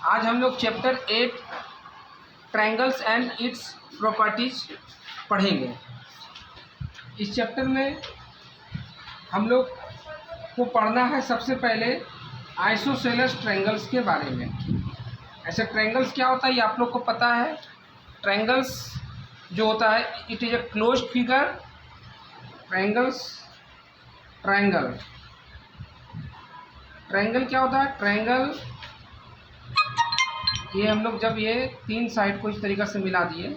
आज हम लोग chapter 8 triangles and its properties पढ़ेंगे। इस चैप्टर में हम लोग को पढ़ना है सबसे पहले आइसोसेलेस ट्रायंगल्स के बारे में। ऐसे ट्रायंगल्स क्या होता है ये आप लोग को पता है। ट्रायंगल्स जो होता है it is a closed figure. Triangle क्या होता है? ट्रायंगल ये हम लोग जब ये तीन साइड को इस तरीक़े से मिला दिए,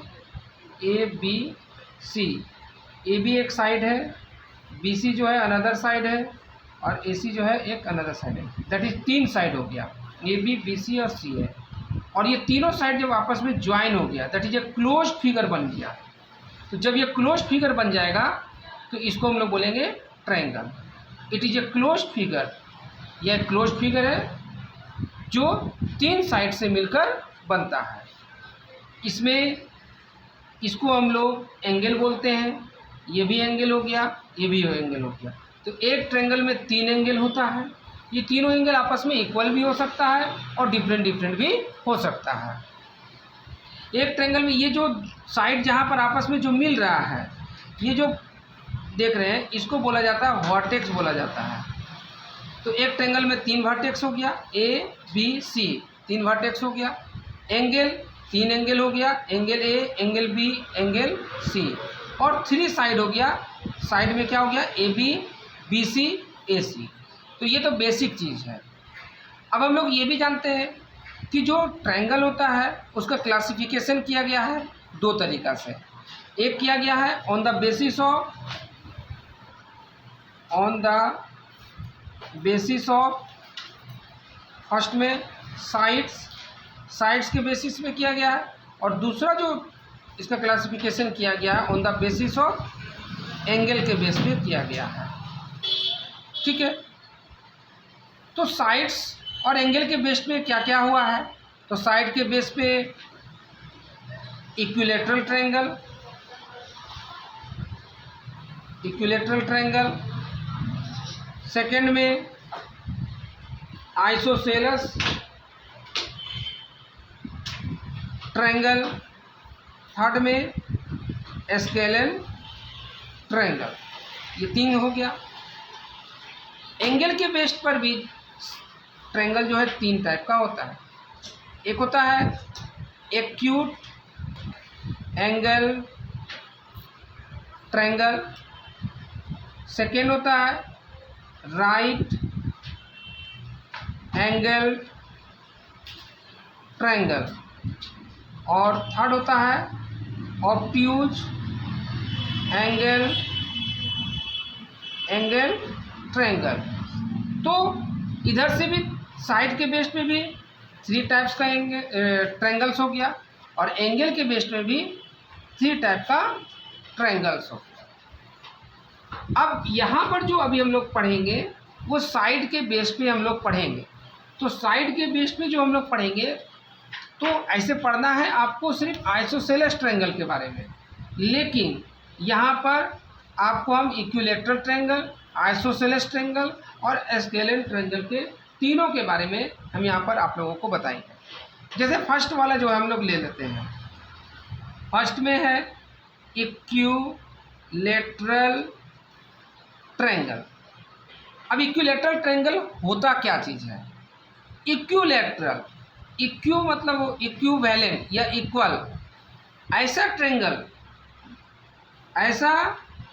A B C, A B एक साइड है, बी सी जो है अनदर साइड है और ए सी जो है एक अनदर साइड है। दैट इज तीन साइड हो गया, ए बी बी सी और सी है। और ये तीनों साइड जब आपस में ज्वाइन हो गया that is a closed figure बन गया। तो जब ये क्लोज्ड फिगर बन जाएगा तो इसको हम लोग बोलेंगे triangle. It is a closed figure. यह क्लोज्ड फिगर है जो तीन साइड से मिलकर बनता है। इसमें इसको हम लोग एंगल बोलते हैं। ये भी एंगल हो गया, ये भी एंगल हो गया। तो एक ट्रायंगल में तीन एंगल होता है। ये तीनों एंगल आपस में इक्वल भी हो सकता है और डिफरेंट भी हो सकता है। एक ट्रायंगल में ये जो साइड जहाँ पर आपस में जो मिल रहा है, ये जो देख रहे हैं इसको बोला जाता है वर्टेक्स बोला जाता है। तो एक ट्रायंगल में तीन वर्टेक्स हो गया, ए बी सी, तीन वर्टेक्स हो गया। एंगल तीन एंगल हो गया, angle A, angle B, angle C. और थ्री साइड हो गया, साइड में क्या हो गया? ए बी बी सी ए सी। तो ये तो बेसिक चीज़ है। अब हम लोग ये भी जानते हैं कि जो ट्रायंगल होता है उसका क्लासिफिकेशन किया गया है दो तरीक़ा से। एक किया गया है on the basis of first में साइड्स के बेसिस में किया गया है, और दूसरा जो इसका क्लासिफिकेशन किया गया है on the basis of angle के बेस पे किया गया है। ठीक है, तो साइड्स और एंगल के बेस पे क्या क्या हुआ है? तो साइड के बेस पे इक्विलैटरल ट्रायंगल, सेकेंड में आइसोसेलेस ट्रायंगल, थर्ड में स्केलेन ट्रायंगल। ये तीन हो गया। एंगल के बेस पर भी ट्रायंगल जो है तीन टाइप का होता है। एक होता है एक्यूट एंगल ट्रायंगल, सेकेंड होता है राइट एंगल ट्रायंगल, और थर्ड होता है ऑब्ट्यूज एंगल ट्रायंगल। तो इधर से भी साइड के बेस पे भी थ्री टाइप्स का ट्रायंगल्स हो गया, और एंगल के बेस पे भी थ्री टाइप का ट्रायंगल्स हो गया। अब यहाँ पर जो अभी हम लोग पढ़ेंगे वो साइड के बेस पे हम लोग पढ़ेंगे। तो साइड के बेस पे जो हम लोग पढ़ेंगे तो ऐसे पढ़ना है आपको सिर्फ आइसोसेलेस ट्रायंगल के बारे में, लेकिन यहाँ पर आपको हम इक्विलैटरल ट्रायंगल, आइसोसेलेस ट्रायंगल और स्केलेन ट्रायंगल के तीनों के बारे में हम यहाँ पर आप लोगों को बताएंगे। जैसे फर्स्ट वाला जो हम लोग ले लेते हैं, फर्स्ट में है इक्विलैटरल ट्रायंगल। अब इक्विलैटरल ट्रायंगल होता क्या चीज़ है? इक्विलैटरल, इक्यू मतलब इक्विवेलेंट या इक्वल। ऐसा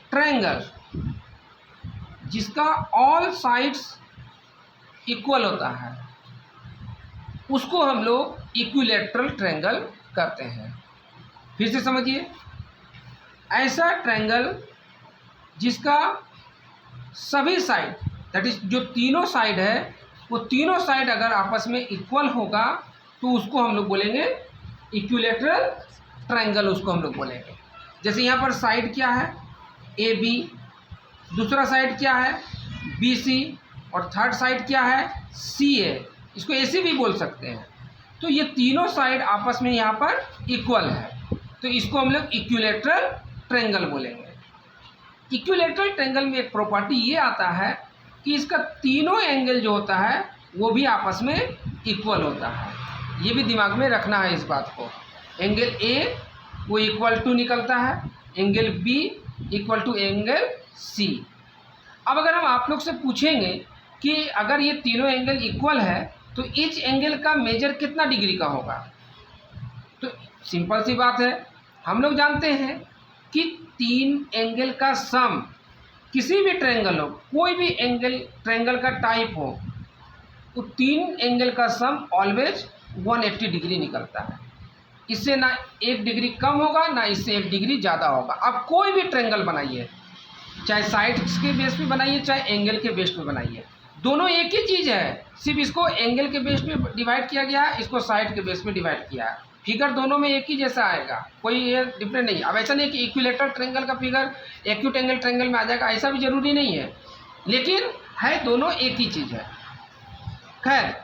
ट्रायंगल जिसका ऑल साइड्स इक्वल होता है उसको हम लोग इक्विलैटरल ट्रायंगल कहते हैं। फिर से समझिए, ऐसा ट्रायंगल जिसका सभी साइड दैट इज जो तीनों साइड है वो तीनों साइड अगर आपस में इक्वल होगा तो उसको हम लोग बोलेंगे इक्विलैटरल ट्रायंगल, उसको हम लोग बोलेंगे। जैसे यहाँ पर साइड क्या है? ए बी, दूसरा साइड क्या है? बी सी, और थर्ड साइड क्या है? सी ए। इसको ए सी भी बोल सकते हैं। तो ये तीनों साइड आपस में यहाँ पर इक्वल है, तो इसको हम लोग इक्विलैटरल ट्रायंगल बोलेंगे। इक्विलैटरल ट्रायंगल में एक प्रॉपर्टी ये आता है कि इसका तीनों एंगल जो होता है वो भी आपस में इक्वल होता है। ये भी दिमाग में रखना है इस बात को। एंगल ए वो इक्वल टू निकलता है angle B equal to angle C. अब अगर हम आप लोग से पूछेंगे कि अगर ये तीनों एंगल इक्वल है तो ईच एंगल का मेजर कितना डिग्री का होगा, तो सिंपल सी बात है, हम लोग जानते हैं कि तीन एंगल का सम किसी भी ट्रायंगल हो, कोई भी एंगल ट्रायंगल का टाइप हो, तो तीन एंगल का सम ऑलवेज 180 डिग्री निकलता है। इससे ना 1 डिग्री कम होगा ना इससे 1 डिग्री ज़्यादा होगा। अब कोई भी ट्रायंगल बनाइए, चाहे साइड्स के बेस पे बनाइए चाहे एंगल के बेस पे बनाइए, दोनों एक ही चीज़ है, सिर्फ इसको एंगल के बेस पे डिवाइड किया गया है, इसको साइड के बेस पे डिवाइड किया है। फिगर दोनों में एक ही जैसा आएगा, कोई ये डिफरेंट नहीं है। अब ऐसा नहीं कि इक्विलेटरल ट्रायंगल का फिगर एक्यूट एंगल ट्रायंगल में आ जाएगा, ऐसा भी जरूरी नहीं है, लेकिन है दोनों एक ही चीज़ है। खैर,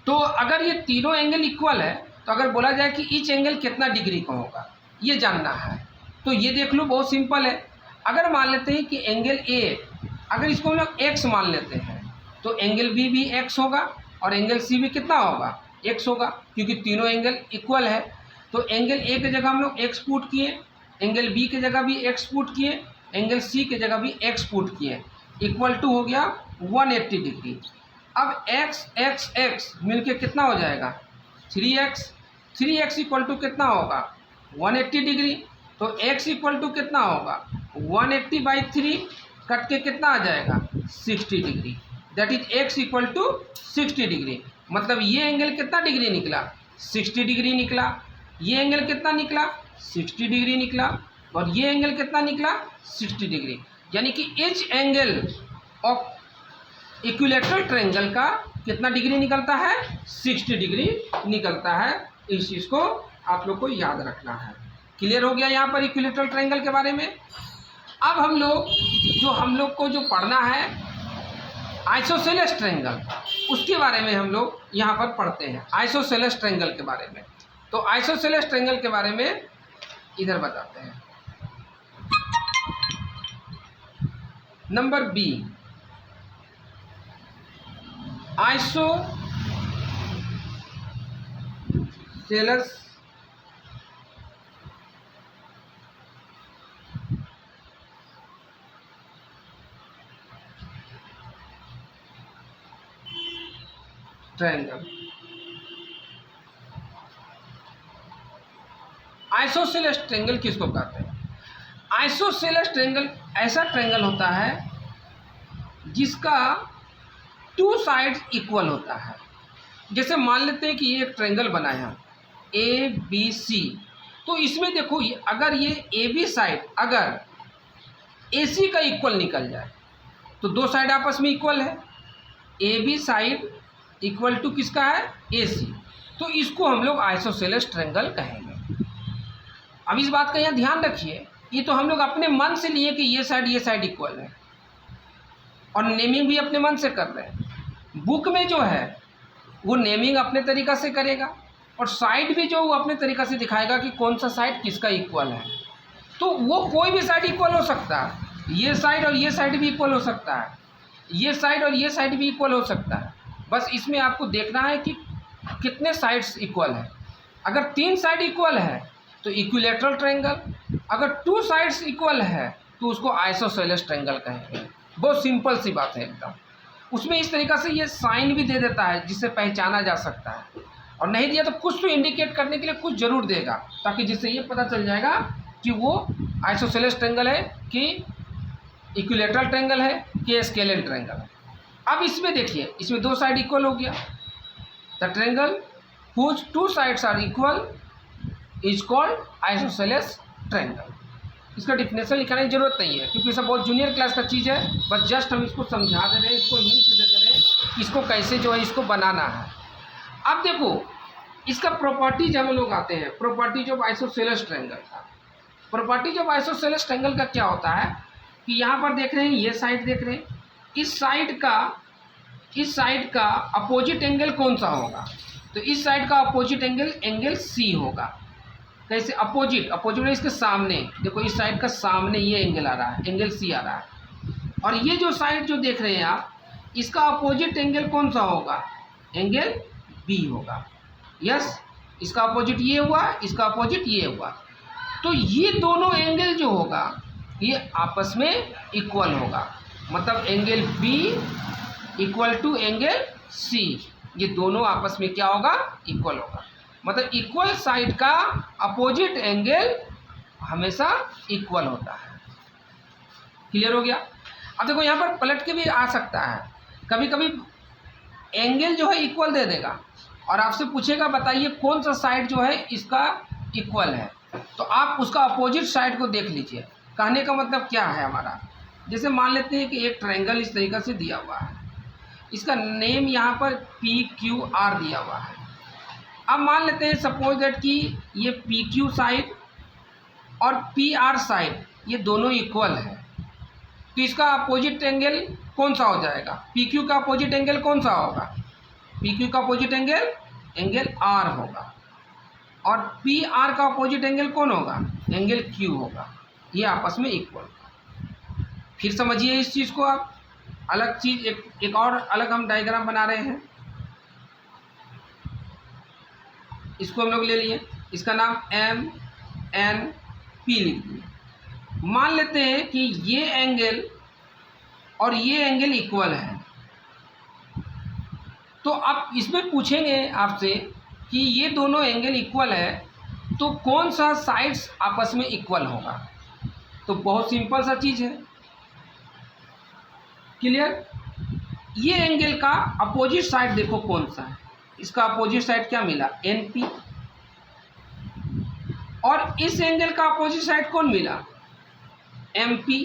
तो अगर ये तीनों एंगल इक्वल है तो अगर बोला जाए कि ईच एंगल कितना डिग्री का होगा ये जानना है, तो ये देख लो, बहुत सिंपल है। अगर मान लेते हैं कि एंगल ए, अगर इसको हम लोग एक्स मान लेते हैं तो एंगल बी भी एक्स होगा और एंगल सी भी कितना होगा, एक्स होगा, क्योंकि तीनों एंगल इक्वल है। तो एंगल ए की जगह हम लोग एक्स पुट किए, एंगल बी की जगह भी एक्स पुट किए, एंगल सी की जगह भी एक्स पुट किए, इक्वल टू हो गया 180 डिग्री। अब एक्स एक्स एक्स मिलके कितना हो जाएगा 3x, 3x इक्वल टू कितना होगा 180 डिग्री। तो x इक्वल टू कितना होगा 180/3 कट के कितना आ जाएगा 60 degree, that is x equal to 60 degree. मतलब ये एंगल कितना डिग्री निकला 60 डिग्री निकला, ये एंगल कितना निकला 60 डिग्री निकला, और ये एंगल कितना निकला 60 डिग्री। यानी कि each angle of equilateral triangle का कितना डिग्री निकलता है 60 डिग्री निकलता है। इस चीज़ को आप लोग को याद रखना है। क्लियर हो गया यहाँ पर इक्विलेटरल ट्रायंगल के बारे में। अब हम लोग को जो पढ़ना है आइसोसेलेस ट्रायंगल, उसके बारे में हम लोग यहाँ पर पढ़ते हैं, आइसोसेलेस ट्रायंगल के बारे में। तो आइसोसेलेस ट्रायंगल के बारे में इधर बताते हैं। Number B, isosceles triangle. Isosceles triangle किसको कहते हैं? आइसोसेलेस ट्रायंगल ऐसा ट्रायंगल होता है जिसका 2 साइड्स इक्वल होता है। जैसे मान लेते हैं कि ये एक ट्रायंगल बना है ABC, तो इसमें देखो अगर ये AB साइड अगर AC का इक्वल निकल जाए तो 2 साइड आपस में इक्वल है, AB साइड इक्वल टू किसका है AC, तो इसको हम लोग आइसोसेलेस ट्रायंगल कहेंगे। अब इस बात का यहाँ ध्यान रखिए, ये तो हम लोग अपने मन से लिए कि ये साइड इक्वल है और नेमिंग भी अपने मन से कर रहे हैं। बुक में जो है वो नेमिंग अपने तरीक़ा से करेगा और साइड भी जो वो अपने तरीक़ा से दिखाएगा कि कौन सा साइड किसका इक्वल है। तो वो कोई भी साइड इक्वल हो सकता है, ये साइड और ये साइड भी इक्वल हो सकता है, ये साइड और ये साइड भी इक्वल हो सकता है। बस इसमें आपको देखना है कि कितने साइड्स इक्वल है। अगर 3 साइड इक्वल है तो इक्विलेटरल ट्रायंगल, अगर 2 साइड्स इक्वल है तो उसको आइसोसेलेस ट्रायंगल कहेंगे। बहुत सिंपल सी बात है एकदम। उसमें इस तरीक़ा से ये साइन भी दे देता है जिससे पहचाना जा सकता है, और नहीं दिया तो कुछ तो इंडिकेट करने के लिए कुछ ज़रूर देगा, ताकि जिससे ये पता चल जाएगा कि वो आइसोसेलेस ट्रायंगल है कि इक्विलेटरल ट्रायंगल है कि स्केलेन ट्रायंगल है। अब इसमें देखिए, इसमें 2 साइड इक्वल हो गया, the triangle whose 2 sides are equal is called isosceles triangle. इसका डिफिनेशन लिखाने की जरूरत नहीं है क्योंकि सब बहुत जूनियर क्लास का चीज़ है, बस जस्ट हम इसको समझा दे रहे हैं, इसको हिंट दे दे रहे हैं, इसको कैसे जो है इसको बनाना है। अब देखो इसका प्रॉपर्टीज हम लोग आते हैं, प्रॉपर्टीज ऑफ आइसोसेलेस ट्रायंगल का। प्रॉपर्टीज ऑफ आइसोसेलेस ट्रायंगल का क्या होता है कि यहाँ पर देख रहे हैं, ये साइड देख रहे हैं, इस साइड का अपोजिट एंगल कौन सा होगा, तो इस साइड का अपोजिट एंगल सी होगा। कैसे अपोजिट इसके सामने, देखो इस साइड का सामने ये एंगल आ रहा है, एंगल सी आ रहा है, और ये जो साइड जो देख रहे हैं आप, इसका अपोजिट एंगल कौन सा होगा, एंगल बी होगा। यस, इसका अपोजिट ये हुआ, इसका अपोजिट ये हुआ। तो ये दोनों एंगल जो होगा ये आपस में इक्वल होगा, मतलब angle B equal to angle C, ये दोनों आपस में क्या होगा, इक्वल होगा। मतलब इक्वल साइड का अपोजिट एंगल हमेशा इक्वल होता है। क्लियर हो गया। अब देखो यहाँ पर पलट के भी आ सकता है, कभी कभी एंगल जो है इक्वल दे देगा और आपसे पूछेगा बताइए कौन सा साइड जो है इसका इक्वल है, तो आप उसका अपोजिट साइड को देख लीजिए। कहने का मतलब क्या है हमारा, जैसे मान लेते हैं कि एक ट्रायंगल इस तरीक़े से दिया हुआ है, इसका नेम यहाँ पर PQR दिया हुआ है। अब मान लेते हैं सपोज दैट कि ये PQ साइड और PR साइड ये दोनों इक्वल है, तो इसका अपोजिट एंगल कौन सा हो जाएगा, PQ का अपोजिट एंगल कौन सा होगा, PQ का अपोजिट एंगल R होगा, और PR का अपोजिट एंगल कौन होगा, एंगल Q होगा। ये आपस में इक्वल। फिर समझिए इस चीज़ को आप, अलग चीज़ एक और अलग हम डायग्राम बना रहे हैं। इसको हम लोग ले लिए, इसका नाम MNP लिख दिए। मान लेते हैं कि ये एंगल और ये एंगल इक्वल है, तो आप इसमें पूछेंगे आपसे कि ये दोनों एंगल इक्वल है तो कौन सा साइड्स आपस में इक्वल होगा। तो बहुत सिंपल सा चीज़ है। क्लियर। ये एंगल का अपोजिट साइड देखो कौन सा है, इसका अपोजिट साइड क्या मिला, NP, और इस एंगल का अपोजिट साइड कौन मिला, MP।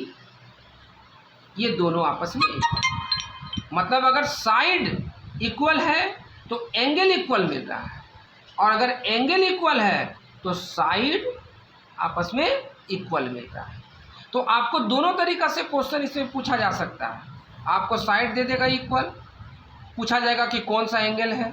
ये दोनों आपस में इक्वल, मतलब अगर साइड इक्वल है तो एंगल इक्वल मिल रहा है, और अगर एंगल इक्वल है तो साइड आपस में इक्वल मिल रहा है। तो आपको दोनों तरीक़ा से क्वेश्चन इसमें पूछा जा सकता है। आपको साइड दे देगा इक्वल, पूछा जाएगा कि कौन सा एंगल है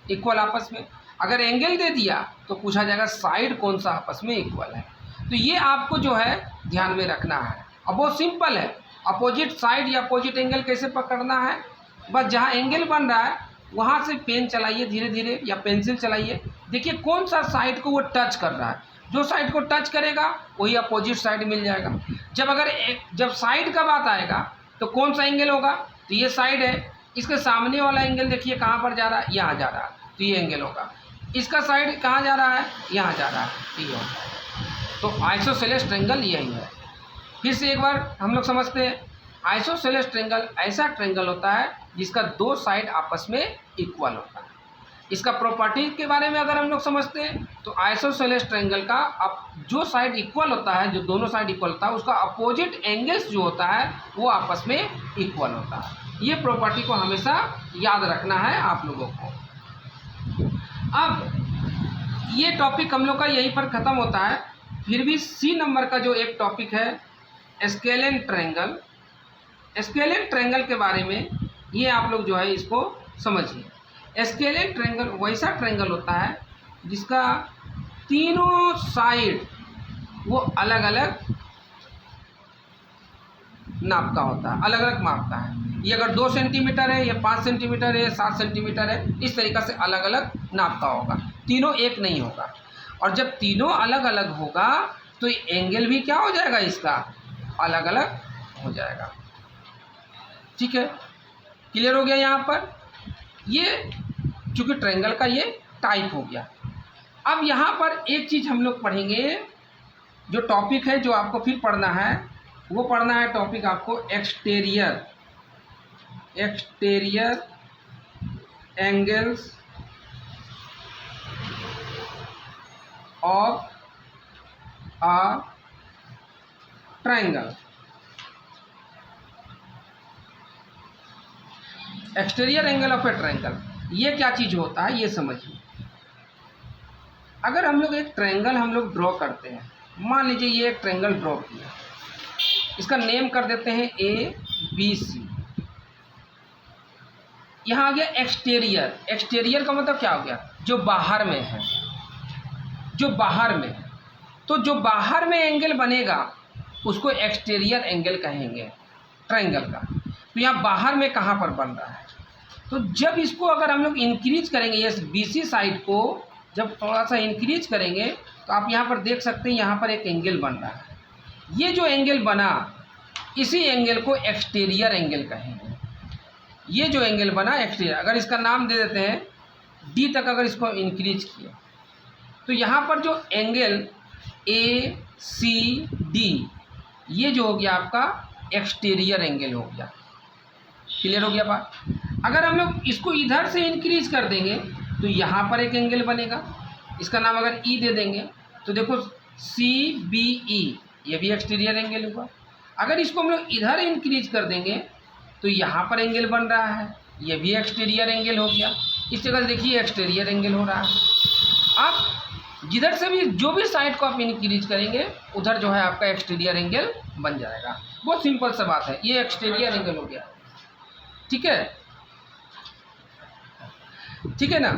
इक्वल आपस में। अगर एंगल दे दिया तो पूछा जाएगा साइड कौन सा आपस में इक्वल है। तो ये आपको जो है ध्यान में रखना है। अब बहुत सिंपल है, अपोजिट साइड या अपोजिट एंगल कैसे पकड़ना है, बस जहाँ एंगल बन रहा है वहाँ से पेन चलाइए धीरे धीरे या पेंसिल चलाइए, देखिए कौन सा साइड को वो टच कर रहा है, जो साइड को टच करेगा वही अपोजिट साइड मिल जाएगा। जब साइड का बात आएगा तो कौन सा एंगल होगा, तो ये साइड है, इसके सामने वाला एंगल देखिए कहाँ पर जा रहा है, यहाँ जा रहा है, तो ये एंगल होगा। इसका साइड कहाँ जा रहा है, यहाँ जा रहा है, तो ये होता है। तो आइसोसेलेस ट्रायंगल यही है। फिर से एक बार हम लोग समझते हैं, आइसोसेलेस ट्रायंगल ऐसा ट्रायंगल होता है जिसका दो साइड आपस में इक्वल होता है। इसका प्रॉपर्टी के बारे में अगर हम लोग समझते हैं तो आइसोसेलेस ट्रायंगल का जो साइड इक्वल होता है, जो दोनों साइड इक्वल होता है, उसका अपोजिट एंगल्स जो होता है वो आपस में इक्वल होता है। ये प्रॉपर्टी को हमेशा याद रखना है आप लोगों को। अब ये टॉपिक हम लोग का यहीं पर ख़त्म होता है। फिर भी C नंबर का जो एक टॉपिक है स्केलेन ट्रायंगल, स्केलेन ट्रायंगल के बारे में ये आप लोग जो है इसको समझिए। स्केलेन ट्रायंगल वैसा ट्रायंगल होता है जिसका तीनों साइड वो अलग अलग नाप का होता है, अलग अलग माप का है। ये अगर 2 सेंटीमीटर है, ये 5 सेंटीमीटर है, 7 सेंटीमीटर है, इस तरीक़ा से अलग अलग नाप का होगा, तीनों एक नहीं होगा। और जब तीनों अलग अलग होगा तो एंगल भी क्या हो जाएगा, इसका अलग अलग हो जाएगा। ठीक है, क्लियर हो गया। यहाँ पर ये चूँकि ट्रायंगल का ये टाइप हो गया। अब यहाँ पर एक चीज़ हम लोग पढ़ेंगे, जो टॉपिक है जो आपको फिर पढ़ना है, वो पढ़ना है टॉपिक आपको exterior angles of a triangle. Exterior angle of A triangle ये क्या चीज़ होता है ये समझिए। अगर हम लोग एक ट्रायंगल हम लोग ड्रॉ करते हैं, मान लीजिए ये एक ट्रायंगल ड्रॉ किया, इसका नेम कर देते हैं ABC। यहाँ आ गया एक्सटीरियर। एक्सटीरियर का मतलब क्या हो गया, जो बाहर में है, जो बाहर में है। तो जो बाहर में एंगल बनेगा उसको एक्सटीरियर एंगल कहेंगे ट्रायंगल का। तो यहाँ बाहर में कहाँ पर बन रहा है, तो जब इसको अगर हम लोग इंक्रीज करेंगे, ये BC साइड को जब थोड़ा सा इंक्रीज करेंगे तो आप यहाँ पर देख सकते हैं यहाँ पर एक एंगल बन रहा है। ये जो एंगल बना इसी एंगल को एक्सटीरियर एंगल कहेंगे। ये जो एंगल बना एक्सटीरियर, अगर इसका नाम दे देते हैं D तक, अगर इसको इंक्रीज किया तो यहाँ पर जो एंगल ACD ये जो हो गया आपका एक्सटीरियर एंगल हो गया। क्लियर हो गया बात। अगर हम लोग इसको इधर से इंक्रीज कर देंगे तो यहाँ पर एक एंगल बनेगा, इसका नाम अगर E दे देंगे तो देखो CBE, ये भी एक्सटीरियर एंगल हुआ। अगर इसको हम लोग इधर इंक्रीज कर देंगे तो यहाँ पर एंगल बन रहा है, ये भी एक्सटीरियर एंगल हो गया। इस जगह से देखिए एक्सटीरियर एंगल हो रहा है। आप जिधर से भी जो भी साइड को आप इंक्रीज करेंगे उधर जो है आपका एक्सटीरियर एंगल बन जाएगा। बहुत सिंपल सा बात है, ये एक्सटीरियर एंगल हो गया। ठीक है, ठीक है ना,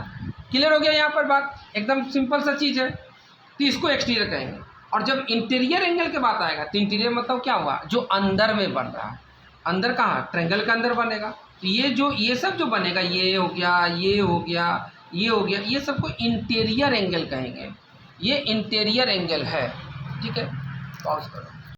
क्लियर हो गया यहाँ पर बात, एकदम सिंपल सा चीज़ है। तो इसको एक्सटीरियर कहेंगे। और जब इंटीरियर एंगल की बात आएगा तो इंटीरियर मतलब क्या हुआ, जो अंदर में बन रहा है। अंदर कहाँ, ट्रायंगल के अंदर बनेगा। तो ये सब जो बनेगा, ये हो गया, ये हो गया, ये हो गया, ये सबको इंटीरियर एंगल कहेंगे। ये इंटीरियर एंगल है। ठीक है, पॉज करो।